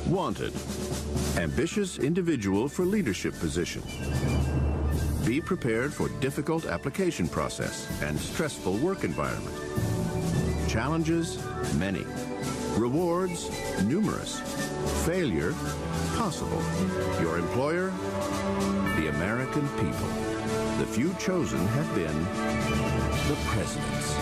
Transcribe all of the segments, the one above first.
Wanted. Ambitious individual for leadership position. Be prepared for difficult application process and stressful work environment. Challenges, many. Rewards, numerous. Failure, possible. Your employer, the American people. The few chosen have been the presidents.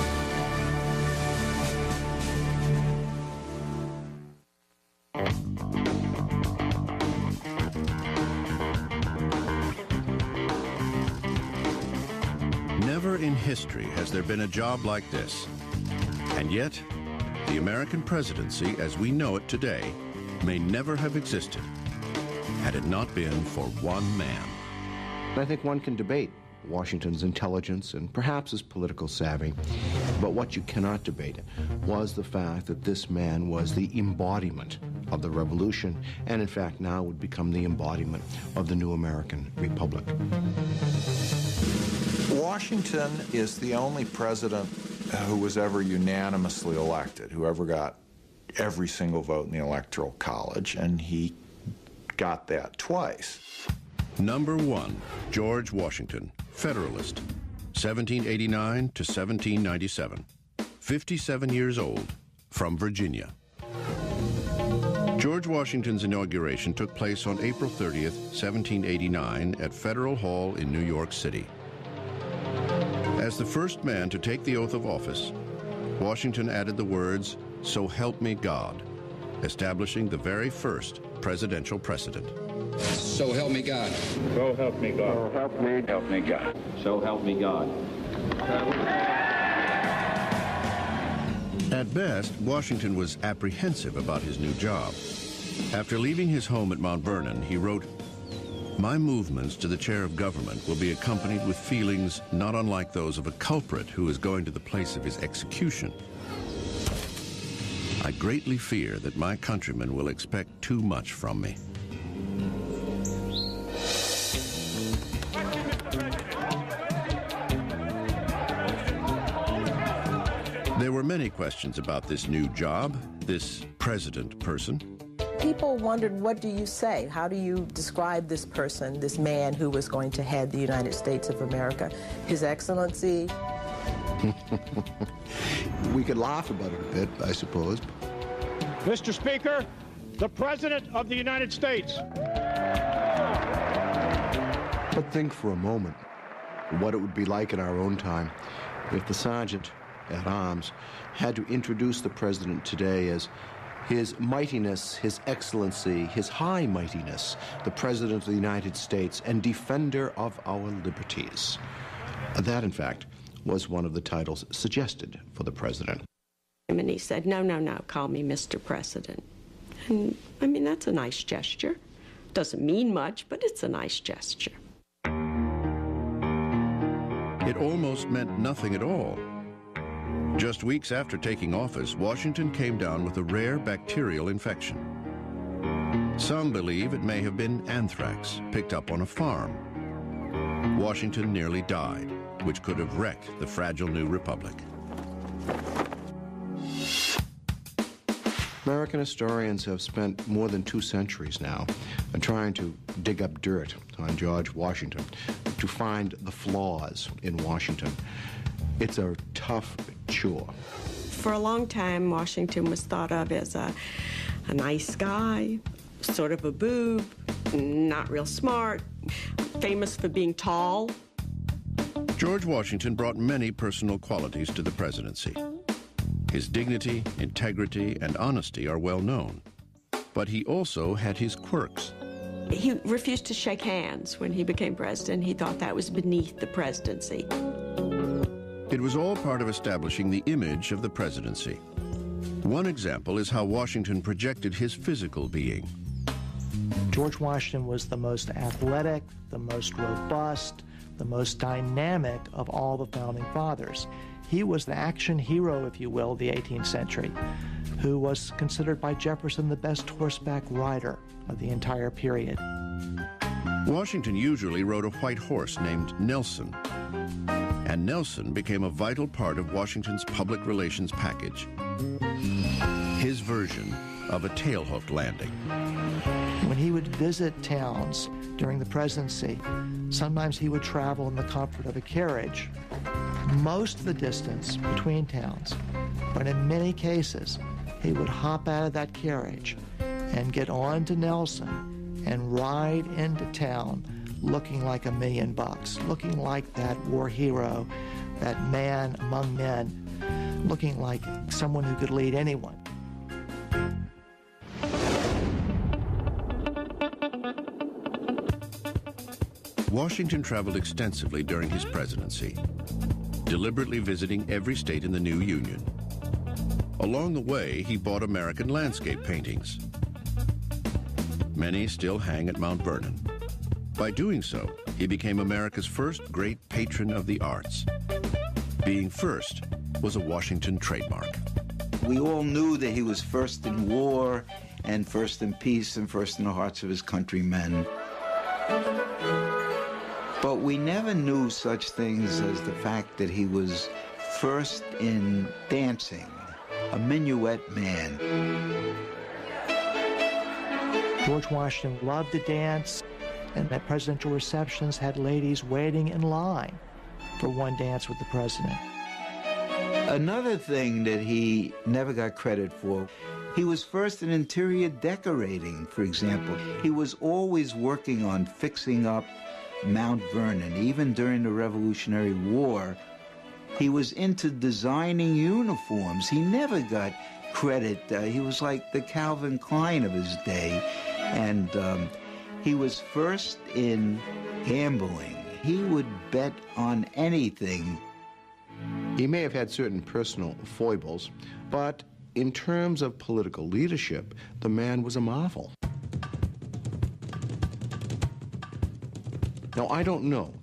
Never in history has there been a job like this. And yet, the American presidency as we know it today may never have existed had it not been for one man. I think one can debate Washington's intelligence and perhaps his political savvy, but what you cannot debate was the fact that this man was the embodiment of the revolution, and in fact now would become the embodiment of the new American Republic. Washington is the only president who was ever unanimously elected, who ever got every single vote in the Electoral College, and he got that twice. Number 1, George Washington, Federalist, 1789 to 1797, 57 years old, from Virginia. George Washington's inauguration took place on April 30th, 1789 at Federal Hall in New York City. As the first man to take the oath of office, Washington added the words, "So help me God," establishing the very first presidential precedent. So help me God. So help me God. So help me God. So help me God. At best, Washington was apprehensive about his new job. After leaving his home at Mount Vernon, he wrote, "My movements to the chair of government will be accompanied with feelings not unlike those of a culprit who is going to the place of his execution. I greatly fear that my countrymen will expect too much from me." There were many questions about this new job, this president person. People wondered, what do you say? How do you describe this person, this man who was going to head the United States of America? His Excellency? We could laugh about it a bit, I suppose. Mr. Speaker, the President of the United States. But think for a moment what it would be like in our own time if the Sergeant at Arms had to introduce the President today as His Mightiness, His Excellency, His High Mightiness, the President of the United States and Defender of our Liberties. That, in fact, was one of the titles suggested for the President. And he said, no, call me Mr. President. And, I mean, that's a nice gesture. Doesn't mean much, but it's a nice gesture. It almost meant nothing at all. Just weeks after taking office, Washington came down with a rare bacterial infection. Some believe it may have been anthrax picked up on a farm. Washington nearly died, which could have wrecked the fragile new republic. American historians have spent more than 2 centuries now trying to dig up dirt on George Washington, to find the flaws in Washington. It's a tough chore. For a long time, Washington was thought of as a nice guy, sort of a boob, not real smart, famous for being tall. George Washington brought many personal qualities to the presidency. His dignity, integrity, and honesty are well known. But he also had his quirks. He refused to shake hands when he became president. He thought that was beneath the presidency. It was all part of establishing the image of the presidency. One example is how Washington projected his physical being. George Washington was the most athletic, the most robust, the most dynamic of all the founding fathers. He was the action hero, if you will, of the 18th century, who was considered by Jefferson the best horseback rider of the entire period. Washington usually rode a white horse named Nelson, and Nelson became a vital part of Washington's public relations package. his version of a tailhook landing. When he would visit towns during the presidency, sometimes he would travel in the comfort of a carriage most of the distance between towns, but in many cases, he would hop out of that carriage and get on to Nelson and ride into town looking like $1 million, looking like that war hero, that man among men, looking like someone who could lead anyone. Washington traveled extensively during his presidency, deliberately visiting every state in the new Union. Along the way, he bought American landscape paintings. Many still hang at Mount Vernon. By doing so, he became America's first great patron of the arts. Being first was a Washington trademark. We all knew that he was first in war and first in peace and first in the hearts of his countrymen. But we never knew such things as the fact that he was first in dancing, a minuet man. George Washington loved to dance, and at presidential receptions had ladies waiting in line for one dance with the president. Another thing that he never got credit for, he was first in interior decorating, for example. He was always working on fixing up Mount Vernon. Even during the Revolutionary War, he was into designing uniforms. He never got credit. He was like the Calvin Klein of his day. And he was first in gambling. He would bet on anything. He may have had certain personal foibles, but in terms of political leadership, the man was a marvel. Now, I don't know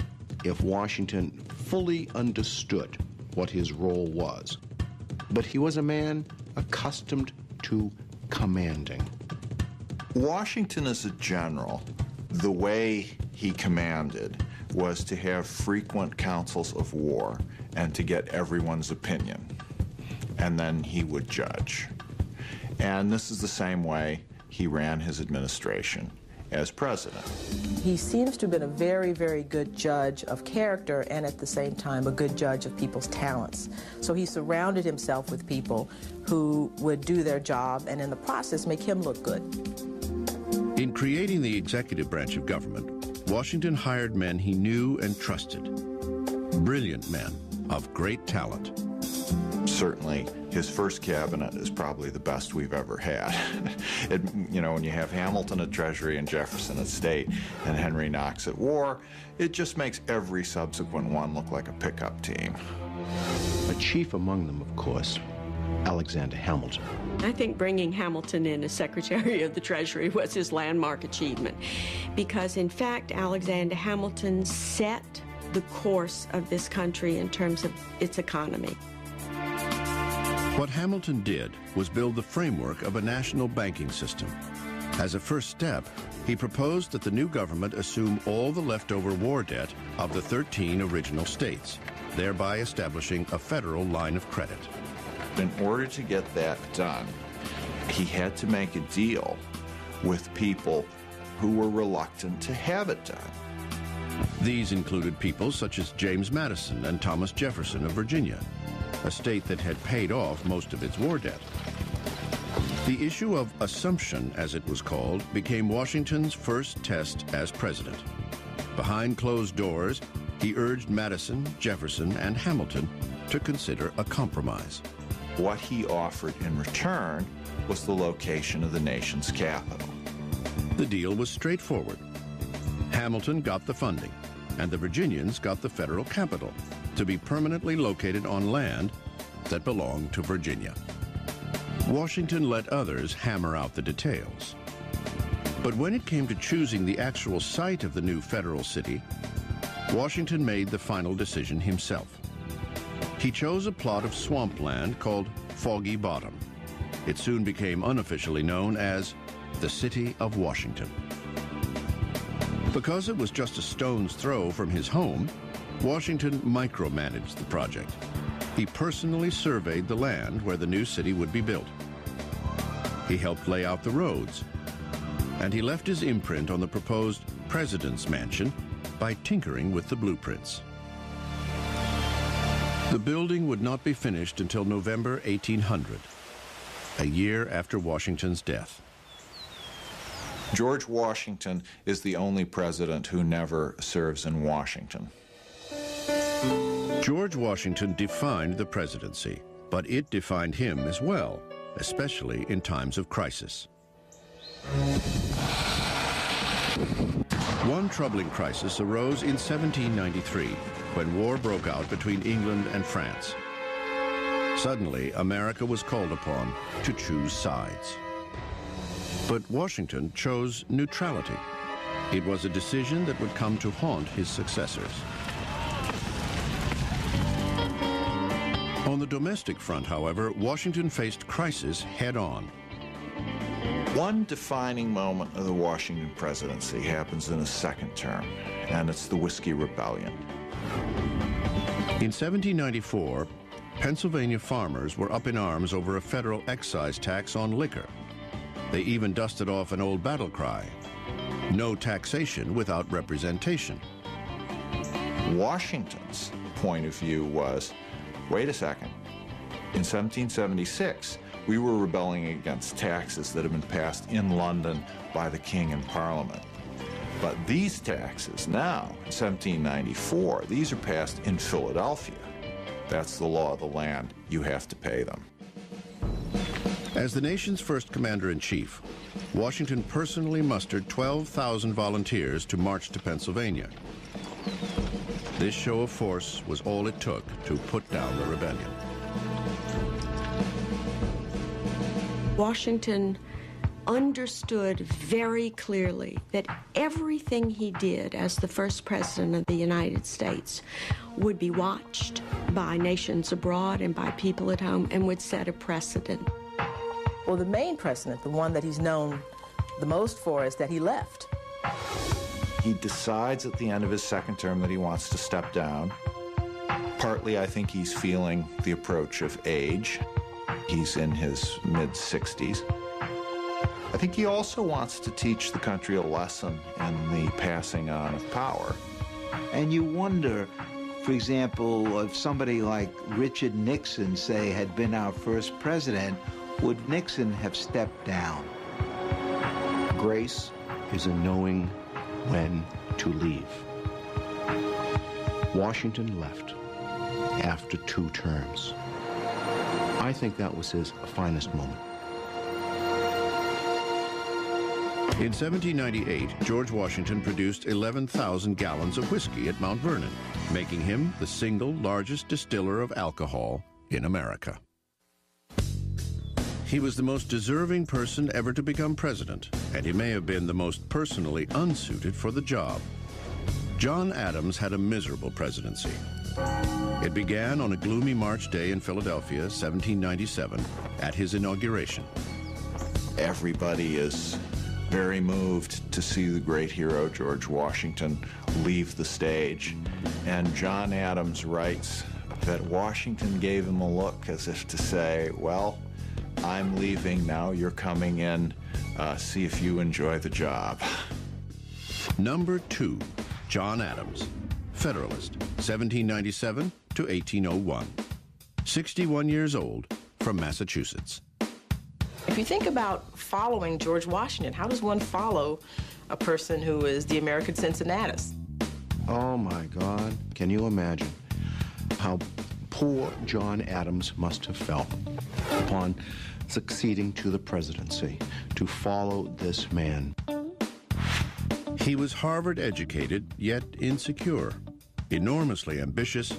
if Washington fully understood what his role was, but he was a man accustomed to commanding. Washington as a general, the way he commanded was to have frequent councils of war and to get everyone's opinion, and then he would judge. And this is the same way he ran his administration as president. He seems to have been a very, very good judge of character and at the same time a good judge of people's talents. So he surrounded himself with people who would do their job and in the process make him look good. In creating the executive branch of government, Washington hired men he knew and trusted. Brilliant men of great talent. Certainly, his first cabinet is probably the best we've ever had. When you have Hamilton at Treasury and Jefferson at State and Henry Knox at War, it just makes every subsequent one look like a pickup team. A chief among them, of course, Alexander Hamilton. I think bringing Hamilton in as Secretary of the Treasury was his landmark achievement because, in fact, Alexander Hamilton set the course of this country in terms of its economy. What Hamilton did was build the framework of a national banking system. As a first step, he proposed that the new government assume all the leftover war debt of the 13 original states, thereby establishing a federal line of credit. In order to get that done, he had to make a deal with people who were reluctant to have it done. These included people such as James Madison and Thomas Jefferson of Virginia, a state that had paid off most of its war debt. The issue of assumption, as it was called, became Washington's first test as president. Behind closed doors, he urged Madison, Jefferson, and Hamilton to consider a compromise. What he offered in return was the location of the nation's capital. The deal was straightforward. Hamilton got the funding, and the Virginians got the federal capital to be permanently located on land that belonged to Virginia. Washington let others hammer out the details. But when it came to choosing the actual site of the new federal city, Washington made the final decision himself. He chose a plot of swampland called Foggy Bottom. It soon became unofficially known as the City of Washington. Because it was just a stone's throw from his home, Washington micromanaged the project. He personally surveyed the land where the new city would be built. He helped lay out the roads. And he left his imprint on the proposed President's Mansion by tinkering with the blueprints. The building would not be finished until November 1800, a year after Washington's death. George Washington is the only president who never serves in Washington. George Washington defined the presidency, but it defined him as well, especially in times of crisis. One troubling crisis arose in 1793, when war broke out between England and France. Suddenly, America was called upon to choose sides. But Washington chose neutrality. It was a decision that would come to haunt his successors. On the domestic front, however, Washington faced crisis head-on. One defining moment of the Washington presidency happens in his second term, and it's the Whiskey Rebellion. In 1794, Pennsylvania farmers were up in arms over a federal excise tax on liquor. They even dusted off an old battle cry, "No taxation without representation." Washington's point of view was, wait a second, in 1776, we were rebelling against taxes that had been passed in London by the King and Parliament. But these taxes now, in 1794, these are passed in Philadelphia. That's the law of the land. You have to pay them. As the nation's first commander-in-chief, Washington personally mustered 12,000 volunteers to march to Pennsylvania. This show of force was all it took to put down the rebellion. Washington understood very clearly that everything he did as the first president of the United States would be watched by nations abroad and by people at home and would set a precedent. Well, the main precedent, the one that he's known the most for, is that he left. He decides at the end of his second term that he wants to step down. Partly, I think he's feeling the approach of age. He's in his mid-60s. I think he also wants to teach the country a lesson in the passing on of power. And you wonder, for example, if somebody like Richard Nixon, say, had been our first president, would Nixon have stepped down? Grace is a knowing when to leave. Washington left after 2 terms. I think that was his finest moment. In 1798, George Washington produced 11,000 gallons of whiskey at Mount Vernon, making him the single largest distiller of alcohol in America. He was the most deserving person ever to become president, and he may have been the most personally unsuited for the job. John Adams had a miserable presidency. It began on a gloomy March day in Philadelphia, 1797, at his inauguration. Everybody is very moved to see the great hero George Washington leave the stage. And John Adams writes that Washington gave him a look as if to say, well, I'm leaving now, you're coming in, see if you enjoy the job. Number 2, John Adams, Federalist, 1797 to 1801. 61 years old, from Massachusetts. If you think about following George Washington, how does one follow a person who is the American Cincinnatus? Oh my God, can you imagine how poor John Adams must have felt upon succeeding to the presidency, to follow this man? He was Harvard educated, yet insecure, enormously ambitious,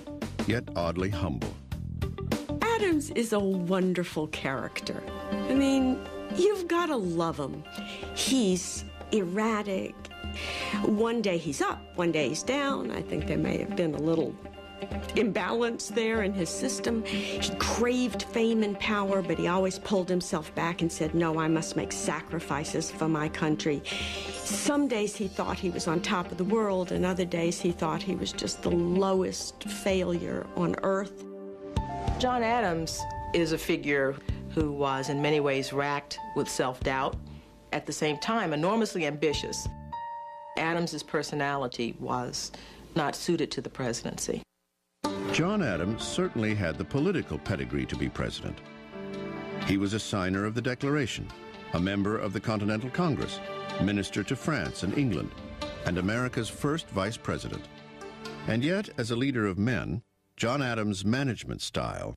yet oddly humble. Adams is a wonderful character. I mean, you've got to love him. He's erratic. One day he's up, one day he's down. I think there may have been a little imbalance there in his system. He craved fame and power, but he always pulled himself back and said, no, I must make sacrifices for my country. Some days he thought he was on top of the world, and other days he thought he was just the lowest failure on earth. John Adams is a figure who was in many ways racked with self-doubt, at the same time enormously ambitious. Adams's personality was not suited to the presidency. John Adams certainly had the political pedigree to be president. He was a signer of the Declaration, a member of the Continental Congress, minister to France and England, and America's first vice president. And yet, as a leader of men, John Adams' management style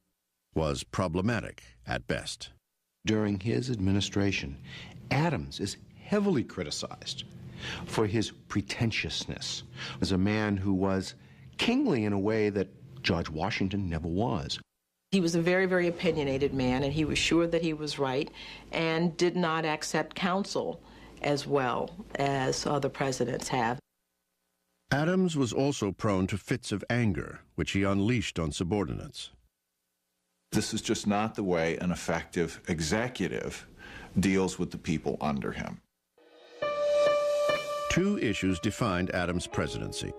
was problematic at best. During his administration, Adams is heavily criticized for his pretentiousness as a man who was kingly in a way that George Washington never was. He was a very, very opinionated man, and he was sure that he was right and did not accept counsel as well as other presidents have. Adams was also prone to fits of anger, which he unleashed on subordinates. This is just not the way an effective executive deals with the people under him. Two issues defined Adams' presidency: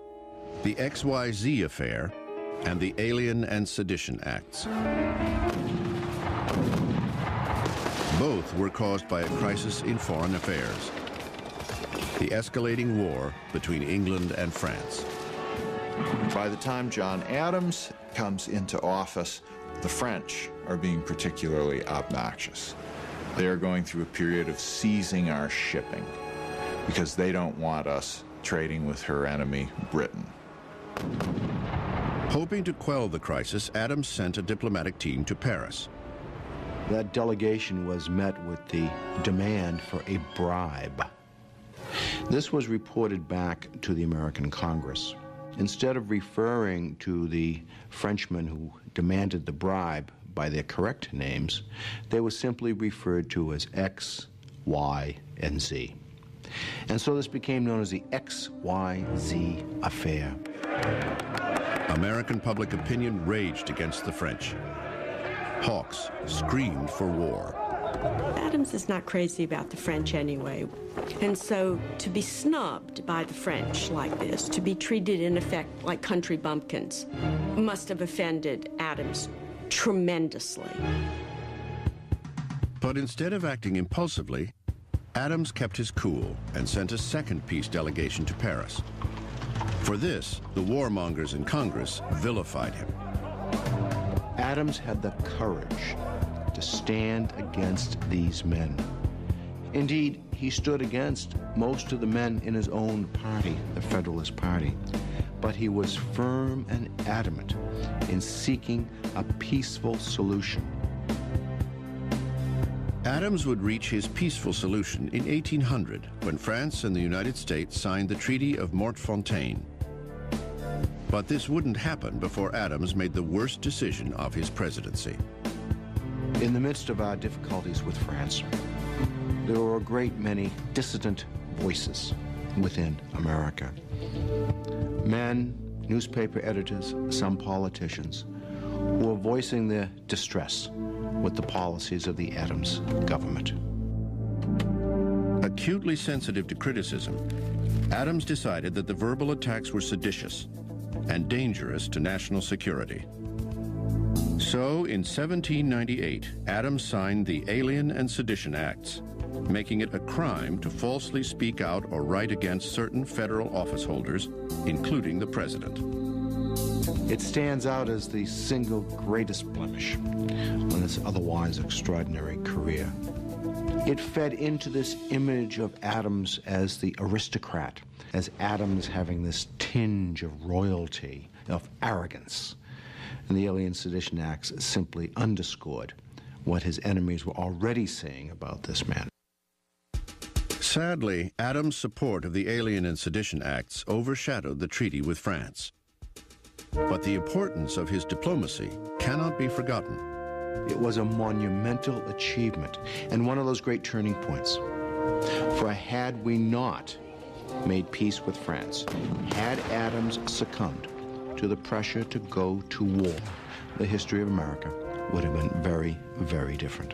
the XYZ affair and the Alien and Sedition Acts. Both were caused by a crisis in foreign affairs, the escalating war between England and France. By the time John Adams comes into office, the French are being particularly obnoxious. They are going through a period of seizing our shipping because they don't want us trading with her enemy, Britain. Hoping to quell the crisis, Adams sent a diplomatic team to Paris. That delegation was met with the demand for a bribe. This was reported back to the American Congress. Instead of referring to the Frenchmen who demanded the bribe by their correct names, they were simply referred to as X, Y, and Z. And so this became known as the XYZ affair. American public opinion raged against the French. Hawks screamed for war. Adams is not crazy about the French anyway. And so to be snubbed by the French like this, to be treated in effect like country bumpkins, must have offended Adams tremendously. But instead of acting impulsively, Adams kept his cool and sent a second peace delegation to Paris. For this, the warmongers in Congress vilified him. Adams had the courage to stand against these men. Indeed, he stood against most of the men in his own party, the Federalist Party. But he was firm and adamant in seeking a peaceful solution. Adams would reach his peaceful solution in 1800 when France and the United States signed the Treaty of Mortefontaine. But this wouldn't happen before Adams made the worst decision of his presidency. In the midst of our difficulties with France, there were a great many dissident voices within America. Men, newspaper editors, some politicians, who were voicing their distress with the policies of the Adams government. Acutely sensitive to criticism, Adams decided that the verbal attacks were seditious and dangerous to national security. So, in 1798, Adams signed the Alien and Sedition Acts, making it a crime to falsely speak out or write against certain federal office holders, including the president. It stands out as the single greatest blemish on this otherwise extraordinary career. It fed into this image of Adams as the aristocrat, as Adams having this tinge of royalty, of arrogance. And the Alien Sedition Acts simply underscored what his enemies were already saying about this man. Sadly, Adams' support of the Alien and Sedition Acts overshadowed the treaty with France. But the importance of his diplomacy cannot be forgotten. It was a monumental achievement and one of those great turning points. For had we not made peace with France, had Adams succumbed to the pressure to go to war, the history of America would have been very, very different.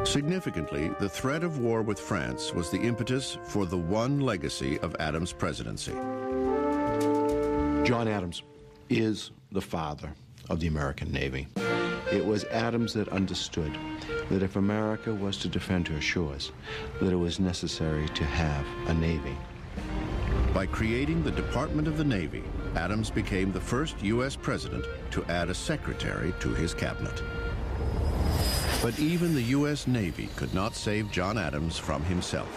Significantly, the threat of war with France was the impetus for the one legacy of Adams' presidency. John Adams is the father of the American Navy. It was Adams that understood that if America was to defend her shores, that it was necessary to have a Navy. By creating the Department of the Navy, Adams became the first U.S. president to add a secretary to his cabinet. But even the U.S. Navy could not save John Adams from himself.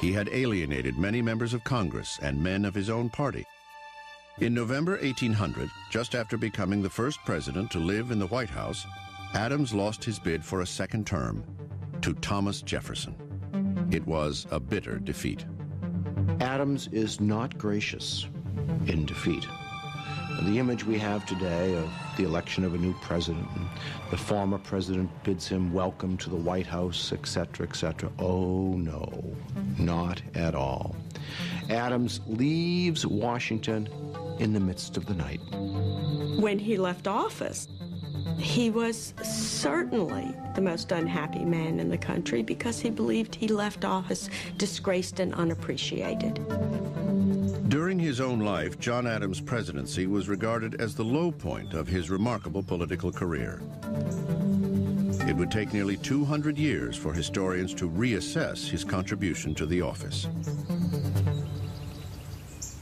He had alienated many members of Congress and men of his own party. In November 1800, just after becoming the first president to live in the White House, Adams lost his bid for a second term to Thomas Jefferson. It was a bitter defeat. Adams is not gracious in defeat. The image we have today of the election of a new president, and the former president bids him welcome to the White House, etc., etc. Oh, no, not at all. Adams leaves Washington in the midst of the night. When he left office, he was certainly the most unhappy man in the country because he believed he left office disgraced and unappreciated. During his own life, John Adams' presidency was regarded as the low point of his remarkable political career. It would take nearly 200 years for historians to reassess his contribution to the office.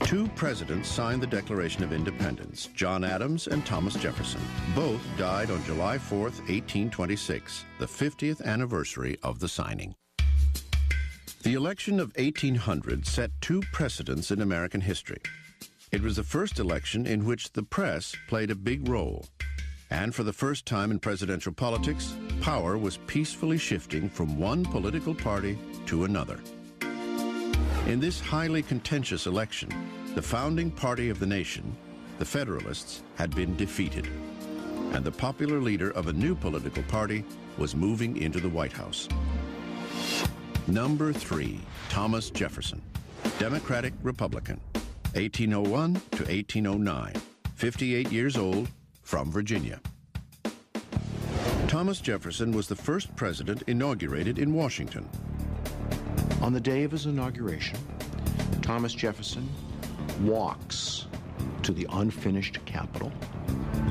Two presidents signed the Declaration of Independence, John Adams and Thomas Jefferson. Both died on July 4th, 1826, the 50th anniversary of the signing. The election of 1800 set two precedents in American history. It was the first election in which the press played a big role. And for the first time in presidential politics, power was peacefully shifting from one political party to another. In this highly contentious election, the founding party of the nation, the Federalists, had been defeated, and the popular leader of a new political party was moving into the White House. Number 3, Thomas Jefferson, Democratic Republican, 1801 to 1809, 58 years old, from Virginia. Thomas Jefferson was the first president inaugurated in Washington. On the day of his inauguration, Thomas Jefferson walks to the unfinished Capitol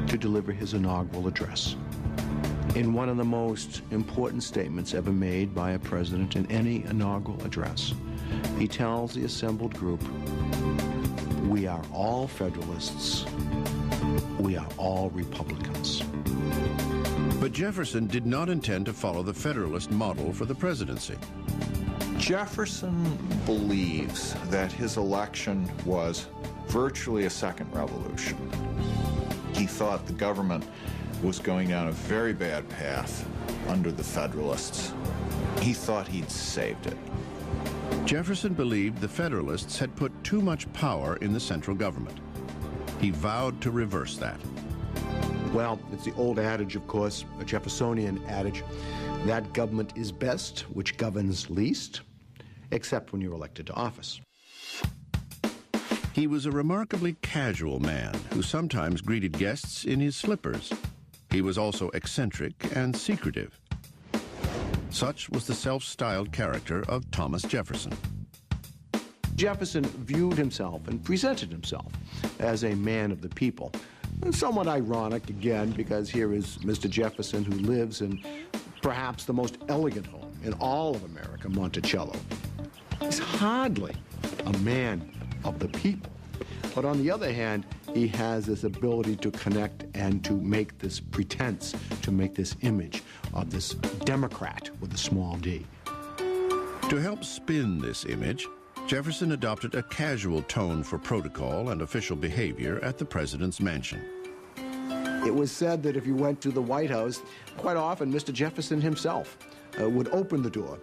to deliver his inaugural address. In one of the most important statements ever made by a president in any inaugural address, he tells the assembled group, "We are all Federalists. We are all Republicans." But Jefferson did not intend to follow the Federalist model for the presidency. Jefferson believes that his election was virtually a second revolution. He thought the government was going down a very bad path under the Federalists. He thought he'd saved it. Jefferson believed the Federalists had put too much power in the central government. He vowed to reverse that. Well, it's the old adage, of course, a Jeffersonian adage, that government is best which governs least, except when you're elected to office. He was a remarkably casual man who sometimes greeted guests in his slippers. He was also eccentric and secretive. Such was the self-styled character of Thomas Jefferson. Jefferson viewed himself and presented himself as a man of the people. Somewhat ironic, again, because here is Mr. Jefferson, who lives in perhaps the most elegant home in all of America, Monticello. He's hardly a man of the people. But on the other hand, he has this ability to connect and to make this pretense, to make this image of this Democrat with a small d. To help spin this image, Jefferson adopted a casual tone for protocol and official behavior at the president's mansion. It was said that if you went to the White House, quite often Mr. Jefferson himself would open the door.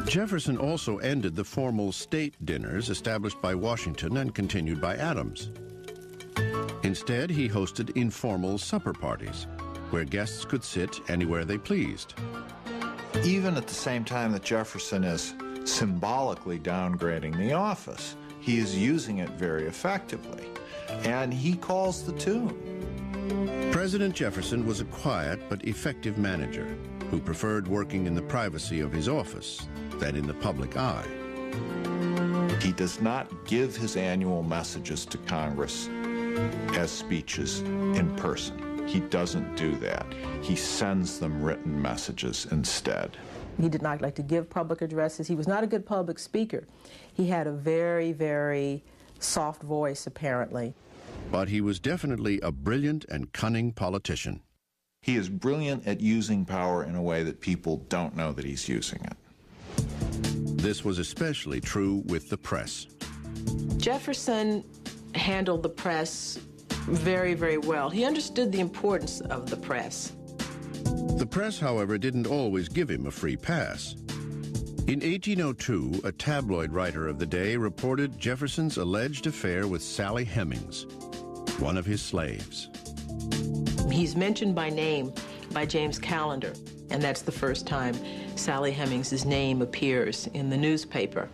Jefferson also ended the formal state dinners established by Washington and continued by Adams. Instead, he hosted informal supper parties, where guests could sit anywhere they pleased. Even at the same time that Jefferson is symbolically downgrading the office, he is using it very effectively, and he calls the tune. President Jefferson was a quiet but effective manager who preferred working in the privacy of his office than in the public eye. He does not give his annual messages to Congress as speeches in person. He doesn't do that. He sends them written messages instead. He did not like to give public addresses. He was not a good public speaker. He had a very, very soft voice, apparently. But he was definitely a brilliant and cunning politician. He is brilliant at using power in a way that people don't know that he's using it. This was especially true with the press. Jefferson handled the press very, very well. He understood the importance of the press. The press, however, didn't always give him a free pass. In 1802, a tabloid writer of the day reported Jefferson's alleged affair with Sally Hemings, one of his slaves. He's mentioned by name by James Callender, and that's the first time Sally Hemings' name appears in the newspaper.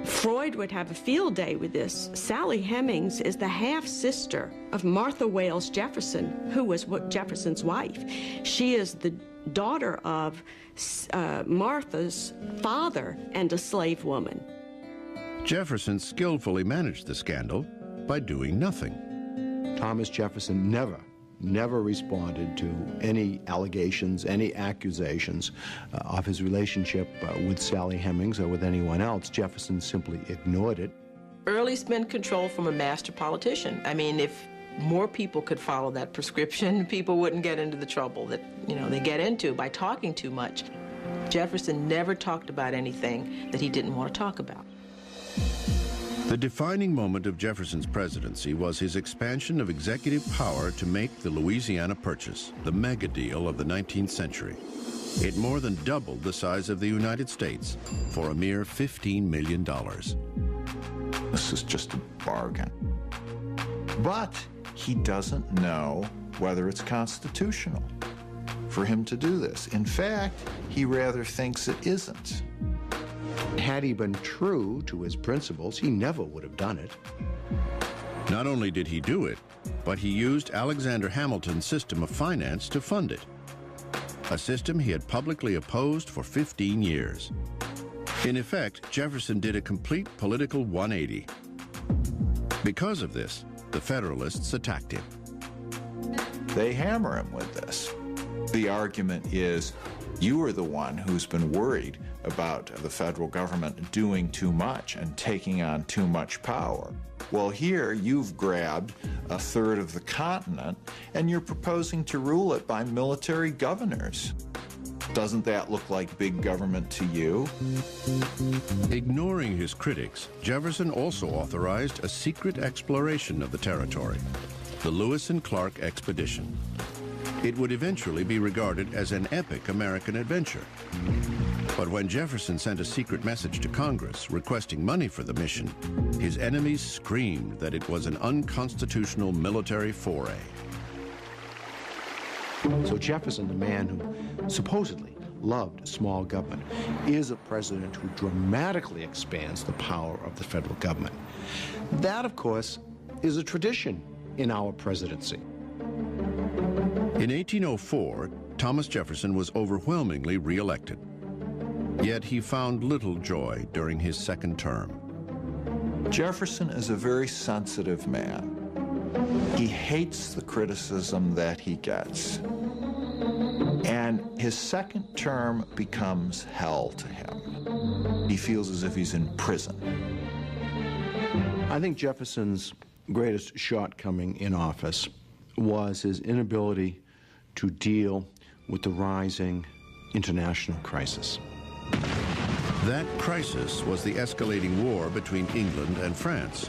Freud would have a field day with this. Sally Hemings is the half-sister of Martha Wales Jefferson, who was Jefferson's wife. She is the daughter of Martha's father and a slave woman. Jefferson skillfully managed the scandal by doing nothing. Thomas Jefferson never responded to any allegations, any accusations of his relationship with Sally Hemings or with anyone else. Jefferson simply ignored it. Early spend control from a master politician. I mean, if more people could follow that prescription, people wouldn't get into the trouble that, they get into by talking too much. Jefferson never talked about anything that he didn't want to talk about. The defining moment of Jefferson's presidency was his expansion of executive power to make the Louisiana Purchase, the mega deal of the 19th century. It more than doubled the size of the United States for a mere $15 million. This is just a bargain. But he doesn't know whether it's constitutional for him to do this. In fact, he rather thinks it isn't. Had he been true to his principles, he never would have done it. Not only did he do it, but he used Alexander Hamilton's system of finance to fund it, a system he had publicly opposed for 15 years. In effect, Jefferson did a complete political 180. Because of this, the Federalists attacked him. They hammer him with this. The argument is, you are the one who's been worried about the federal government doing too much and taking on too much power. Well, here you've grabbed a third of the continent and you're proposing to rule it by military governors. Doesn't that look like big government to you? Ignoring his critics, Jefferson also authorized a secret exploration of the territory, the Lewis and Clark Expedition. It would eventually be regarded as an epic American adventure. But when Jefferson sent a secret message to Congress requesting money for the mission, his enemies screamed that it was an unconstitutional military foray. So Jefferson, the man who supposedly loved small government, is a president who dramatically expands the power of the federal government. That, of course, is a tradition in our presidency. In 1804, Thomas Jefferson was overwhelmingly re-elected. Yet he found little joy during his second term. Jefferson is a very sensitive man. He hates the criticism that he gets. And his second term becomes hell to him. He feels as if he's in prison. I think Jefferson's greatest shortcoming in office was his inability to deal with the rising international crisis. That crisis was the escalating war between England and France.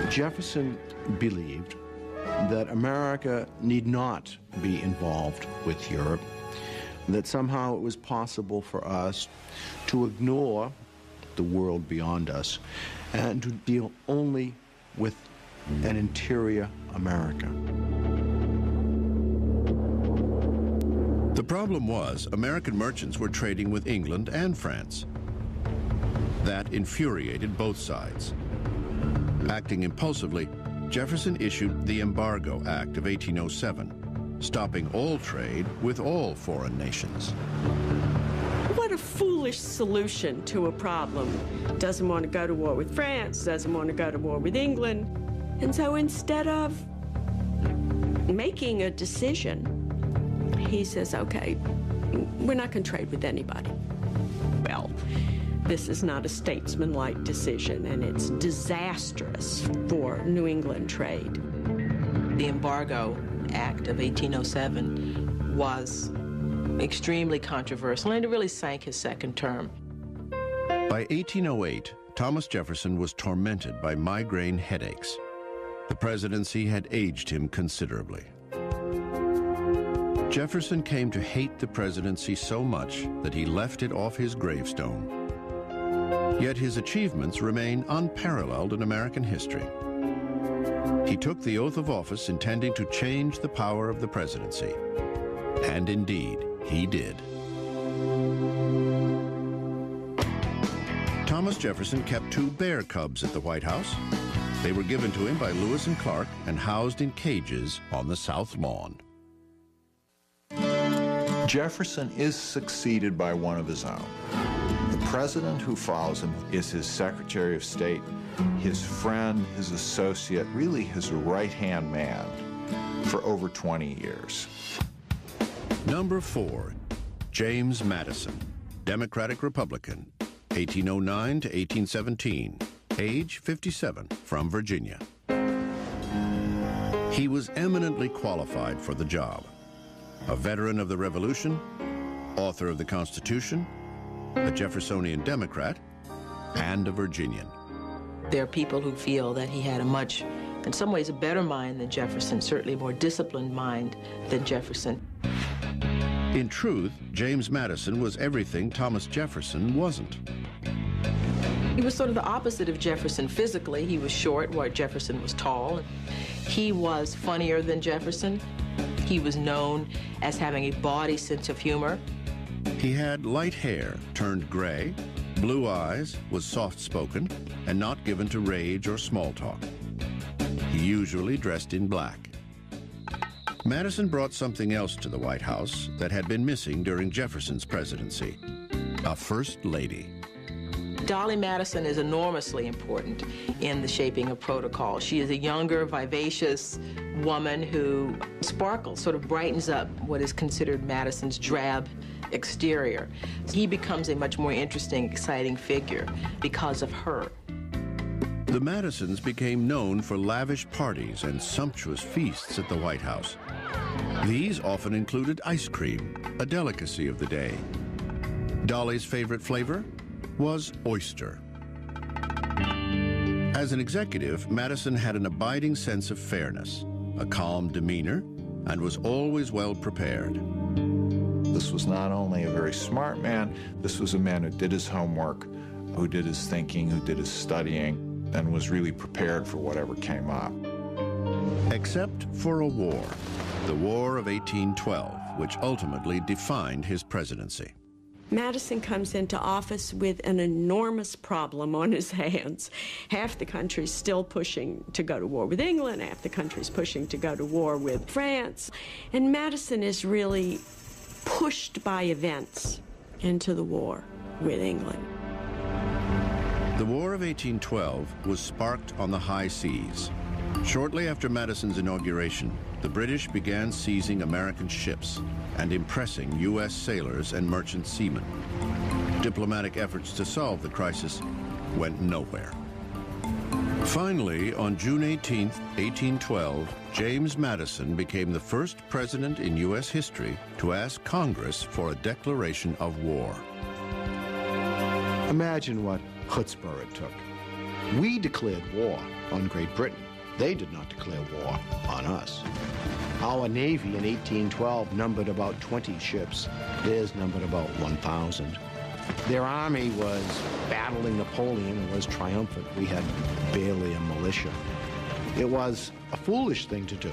Jefferson believed that America need not be involved with Europe, that somehow it was possible for us to ignore the world beyond us and to deal only with an interior America. The problem was American merchants were trading with England and France. That infuriated both sides. Acting impulsively, Jefferson issued the Embargo Act of 1807, stopping all trade with all foreign nations. What a foolish solution to a problem. Doesn't want to go to war with France, doesn't want to go to war with England. And so instead of making a decision, he says, okay, we're not going to trade with anybody. Well, this is not a statesmanlike decision, and it's disastrous for New England trade. The Embargo Act of 1807 was extremely controversial, and it really sank his second term. By 1808, Thomas Jefferson was tormented by migraine headaches. The presidency had aged him considerably. Jefferson came to hate the presidency so much that he left it off his gravestone. Yet his achievements remain unparalleled in American history. He took the oath of office intending to change the power of the presidency. And indeed, he did. Thomas Jefferson kept 2 bear cubs at the White House. They were given to him by Lewis and Clark and housed in cages on the South Lawn. Jefferson is succeeded by one of his own. The president who follows him is his Secretary of State, his friend, his associate, really his right-hand man for over 20 years. Number 4, James Madison, Democratic-Republican, 1809 to 1817, age 57, from Virginia. He was eminently qualified for the job. A veteran of the Revolution, author of the Constitution, a Jeffersonian Democrat, and a Virginian. There are people who feel that he had a much, in some ways, a better mind than Jefferson, certainly a more disciplined mind than Jefferson. In truth, James Madison was everything Thomas Jefferson wasn't. He was sort of the opposite of Jefferson physically. He was short, while Jefferson was tall. He was funnier than Jefferson. He was known as having a bawdy sense of humor. He had light hair turned gray, blue eyes, was soft-spoken, and not given to rage or small talk. He usually dressed in black. Madison brought something else to the White House that had been missing during Jefferson's presidency: a first lady. Dolly Madison is enormously important in the shaping of protocol. She is a younger, vivacious woman who sparkles, sort of brightens up what is considered Madison's drab exterior. He becomes a much more interesting, exciting figure because of her. The Madisons became known for lavish parties and sumptuous feasts at the White House. These often included ice cream, a delicacy of the day. Dolly's favorite flavor was oyster. As an executive, Madison had an abiding sense of fairness, a calm demeanor, and was always well prepared. This was not only a very smart man, this was a man who did his homework, who did his thinking, who did his studying, and was really prepared for whatever came up. Except for a war, the War of 1812, which ultimately defined his presidency. Madison comes into office with an enormous problem on his hands. Half the country's still pushing to go to war with England, half the country's pushing to go to war with France. And Madison is really pushed by events into the war with England. The War of 1812 was sparked on the high seas. Shortly after Madison's inauguration, the British began seizing American ships and impressing U.S. sailors and merchant seamen. Diplomatic efforts to solve the crisis went nowhere. Finally, on June 18, 1812, James Madison became the first president in U.S. history to ask Congress for a declaration of war. Imagine what chutzpah it took. We declared war on Great Britain. They did not declare war on us. Our Navy in 1812 numbered about 20 ships. Theirs numbered about 1,000. Their army was battling Napoleon and was triumphant. We had barely a militia. It was a foolish thing to do.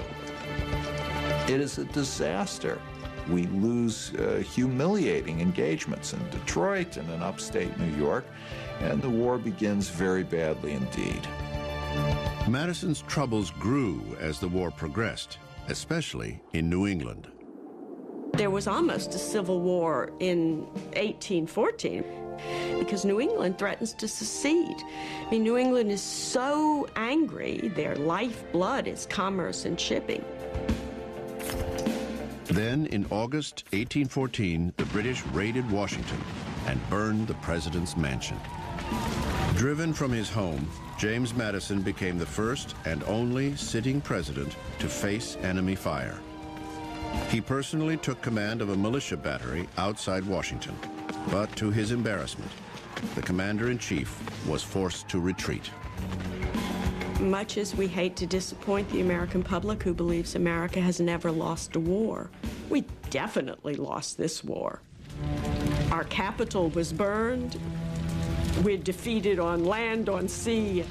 It is a disaster. We lose humiliating engagements in Detroit and in upstate New York, and the war begins very badly indeed. Madison's troubles grew as the war progressed, especially in New England. There was almost a civil war in 1814 because New England threatens to secede. I mean, New England is so angry, their lifeblood is commerce and shipping. Then, in August 1814, the British raided Washington and burned the president's mansion. Driven from his home, James Madison became the first and only sitting president to face enemy fire. He personally took command of a militia battery outside Washington, but to his embarrassment, the commander-in-chief was forced to retreat. Much as we hate to disappoint the American public who believes America has never lost a war, we definitely lost this war. Our capital was burned. We're defeated on land, on sea.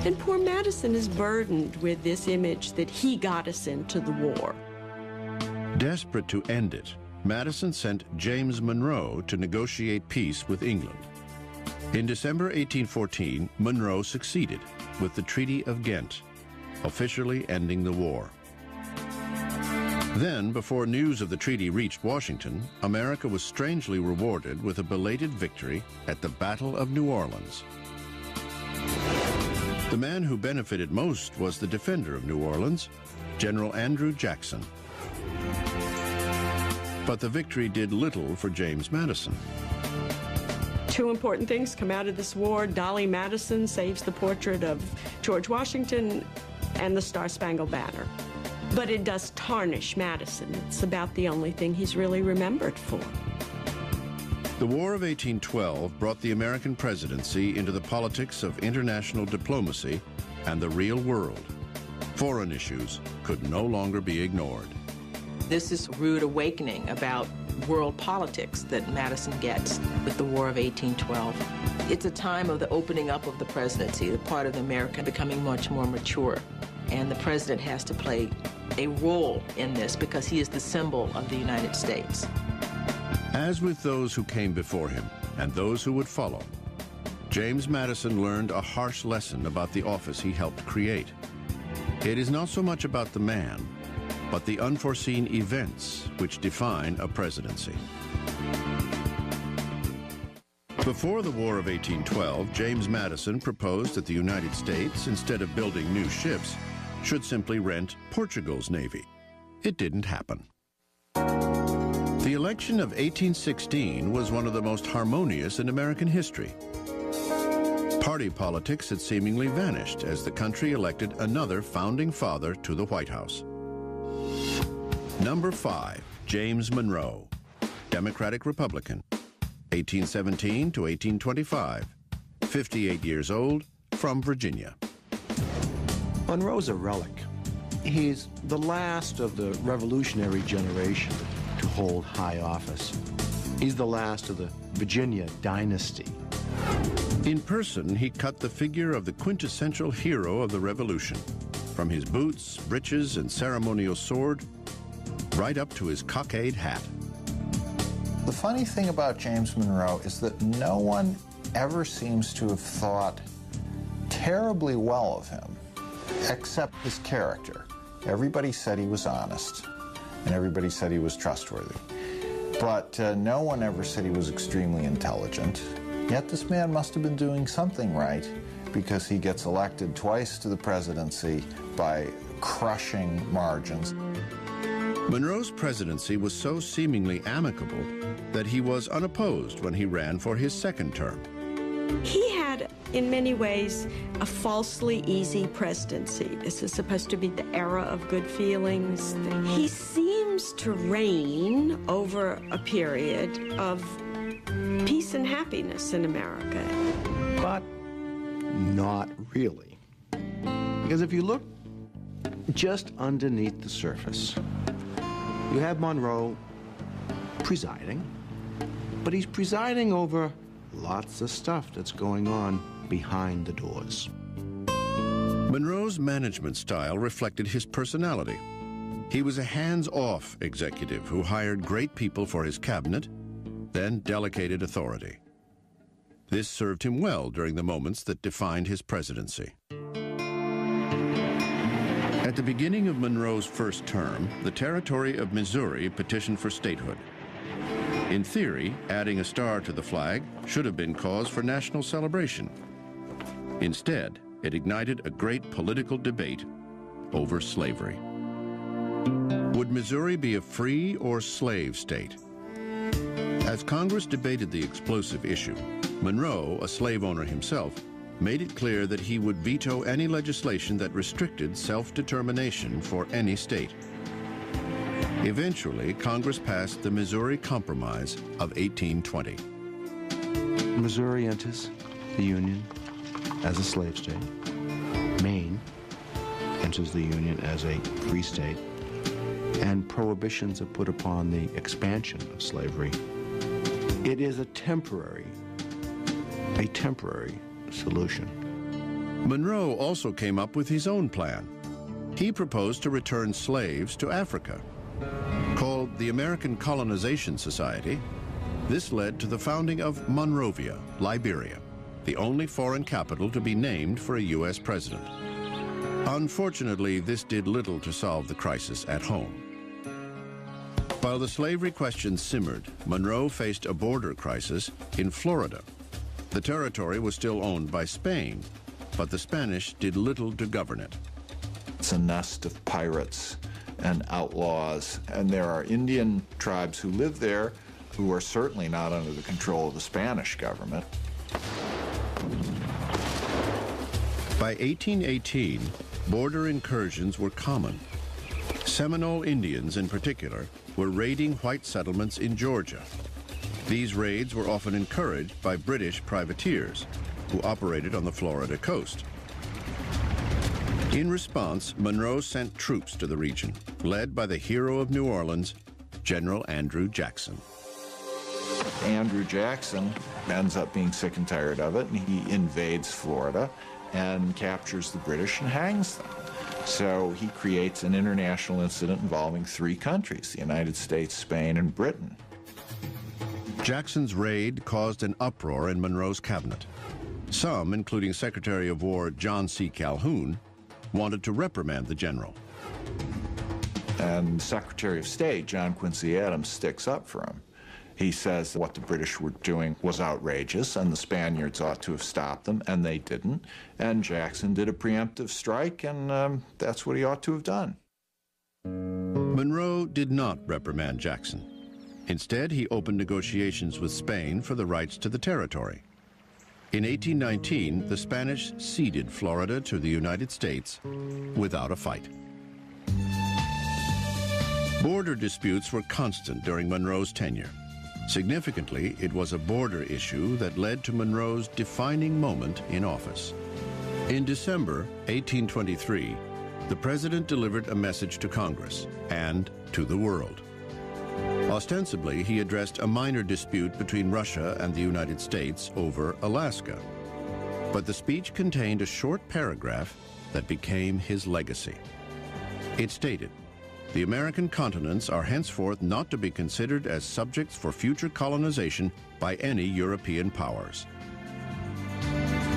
And poor Madison is burdened with this image that he got us into the war. Desperate to end it, Madison sent James Monroe to negotiate peace with England. In December 1814, Monroe succeeded with the Treaty of Ghent, officially ending the war. Then, before news of the treaty reached Washington, America was strangely rewarded with a belated victory at the Battle of New Orleans. The man who benefited most was the defender of New Orleans, General Andrew Jackson. But the victory did little for James Madison. Two important things come out of this war. Dolly Madison saves the portrait of George Washington and the Star-Spangled Banner. But it does tarnish Madison. It's about the only thing he's really remembered for. The War of 1812 brought the American presidency into the politics of international diplomacy and the real world. Foreign issues could no longer be ignored. This is a rude awakening about world politics that Madison gets with the War of 1812. It's a time of the opening up of the presidency, the part of America becoming much more mature. And the president has to play a role in this because he is the symbol of the United States. As with those who came before him and those who would follow, James Madison learned a harsh lesson about the office he helped create. It is not so much about the man, but the unforeseen events which define a presidency. Before the War of 1812, James Madison proposed that the United States, instead of building new ships, should simply rent Portugal's navy. It didn't happen. The election of 1816 was one of the most harmonious in American history. Party politics had seemingly vanished as the country elected another founding father to the White House. Number 5, James Monroe, Democratic Republican, 1817 to 1825, 58 years old, from Virginia. Monroe's a relic. He's the last of the revolutionary generation to hold high office. He's the last of the Virginia dynasty. In person, he cut the figure of the quintessential hero of the Revolution, from his boots, breeches, and ceremonial sword, right up to his cockade hat. The funny thing about James Monroe is that no one ever seems to have thought terribly well of him, except his character. Everybody said he was honest, and everybody said he was trustworthy. But no one ever said he was extremely intelligent. Yet this man must have been doing something right, because he gets elected twice to the presidency by crushing margins. Monroe's presidency was so seemingly amicable that he was unopposed when he ran for his second term. He had, in many ways, a falsely easy presidency. This is supposed to be the era of good feelings. He seems to reign over a period of peace and happiness in America. But not really. Because if you look just underneath the surface, you have Monroe presiding, but he's presiding over lots of stuff that's going on behind the doors. Monroe's management style reflected his personality. He was a hands-off executive who hired great people for his cabinet, then delegated authority. This served him well during the moments that defined his presidency. At the beginning of Monroe's first term, the territory of Missouri petitioned for statehood. In theory, adding a star to the flag should have been cause for national celebration. Instead, it ignited a great political debate over slavery. Would Missouri be a free or slave state? As Congress debated the explosive issue, Monroe, a slave owner himself, made it clear that he would veto any legislation that restricted self-determination for any state. Eventually, Congress passed the Missouri Compromise of 1820. Missouri enters the Union as a slave state. Maine enters the Union as a free state. And prohibitions are put upon the expansion of slavery. It is a temporary solution. Monroe also came up with his own plan. He proposed to return slaves to Africa. Called the American Colonization Society, this led to the founding of Monrovia, Liberia, the only foreign capital to be named for a U.S. president. Unfortunately, this did little to solve the crisis at home. While the slavery question simmered, Monroe faced a border crisis in Florida. The territory was still owned by Spain, but the Spanish did little to govern it. It's a nest of pirates and outlaws, and there are Indian tribes who live there who are certainly not under the control of the Spanish government. By 1818, border incursions were common. Seminole Indians, in particular, were raiding white settlements in Georgia. These raids were often encouraged by British privateers who operated on the Florida coast. In response, Monroe sent troops to the region, led by the hero of New Orleans, General Andrew Jackson. Andrew Jackson ends up being sick and tired of it, and he invades Florida and captures the British and hangs them. So he creates an international incident involving 3 countries, the United States, Spain, and Britain. Jackson's raid caused an uproar in Monroe's cabinet. Some, including Secretary of War John C. Calhoun, wanted to reprimand the general. And Secretary of State John Quincy Adams sticks up for him. He says what the British were doing was outrageous and the Spaniards ought to have stopped them, and they didn't. And Jackson did a preemptive strike, and that's what he ought to have done. Monroe did not reprimand Jackson. Instead, he opened negotiations with Spain for the rights to the territory. In 1819, the Spanish ceded Florida to the United States without a fight. Border disputes were constant during Monroe's tenure. Significantly, it was a border issue that led to Monroe's defining moment in office. In December 1823, the president delivered a message to Congress and to the world. Ostensibly, he addressed a minor dispute between Russia and the United States over Alaska. But the speech contained a short paragraph that became his legacy. It stated, "The American continents are henceforth not to be considered as subjects for future colonization by any European powers."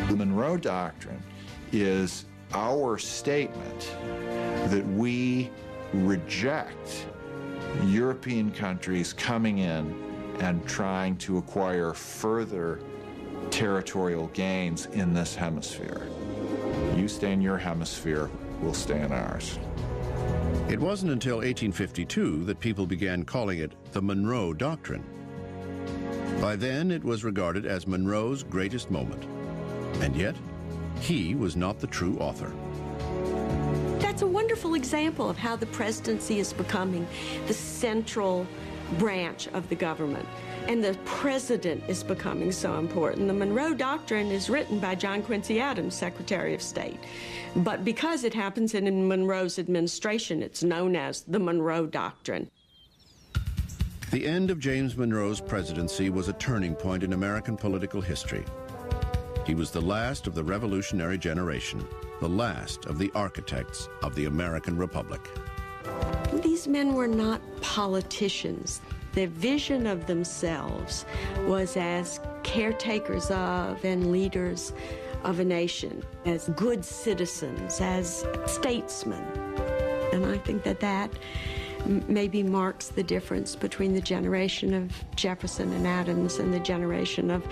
The Monroe Doctrine is our statement that we reject European countries coming in and trying to acquire further territorial gains in this hemisphere. You stay in your hemisphere, we'll stay in ours. It wasn't until 1852 that people began calling it the Monroe Doctrine. By then, it was regarded as Monroe's greatest moment. And yet, he was not the true author. That's a wonderful example of how the presidency is becoming the central branch of the government. And the president is becoming so important. The Monroe Doctrine is written by John Quincy Adams, Secretary of State. But because it happens in Monroe's administration, it's known as the Monroe Doctrine. The end of James Monroe's presidency was a turning point in American political history. He was the last of the revolutionary generation, the last of the architects of the American Republic. These men were not politicians. Their vision of themselves was as caretakers of and leaders of a nation, as good citizens, as statesmen. And I think that maybe marks the difference between the generation of Jefferson and Adams and the generation of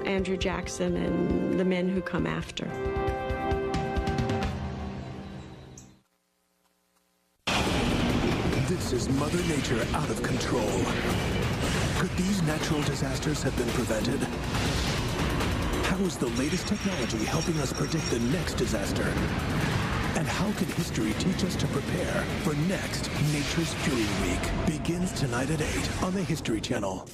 Andrew Jackson and the men who come after. This Is Mother Nature out of control? Could these natural disasters have been prevented? How is the latest technology helping us predict the next disaster? And how can history teach us to prepare for next Nature's Fury Week? Begins tonight at 8 on the History Channel.